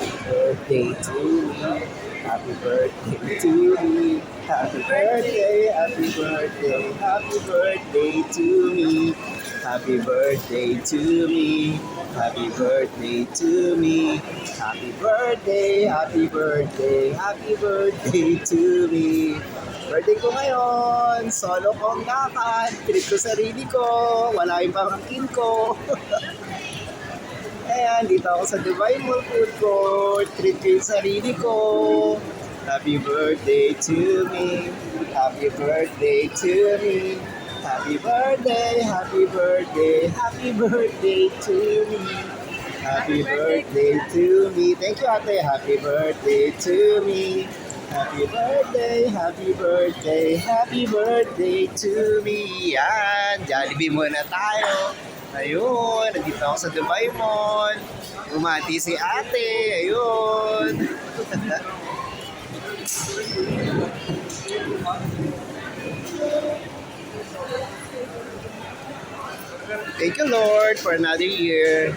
Happy birthday to me. Happy birthday to me. Happy birthday, happy birthday, happy birthday to me. Happy birthday to me. Happy birthday to me. Happy birthday, happy birthday, happy birthday to me. Birthday ko ngayon. Solo kong lakad. Treat ko sarili ko. Wala yung pamangkin ko. Ayan, dito ako sa Dubai Mall Food Court. Treat ko yung sarili ko. Happy birthday to me. Happy birthday to me. Happy birthday, happy birthday, happy birthday to me. Happy birthday to me. Thank you, ate. Happy birthday to me. Happy birthday, happy birthday, happy birthday to me. Yan, Jollibee muna tayo. Ayun, nandito ako sa Dubai Mall. Umati si ate. Ayun. Thank you, Lord, for another year.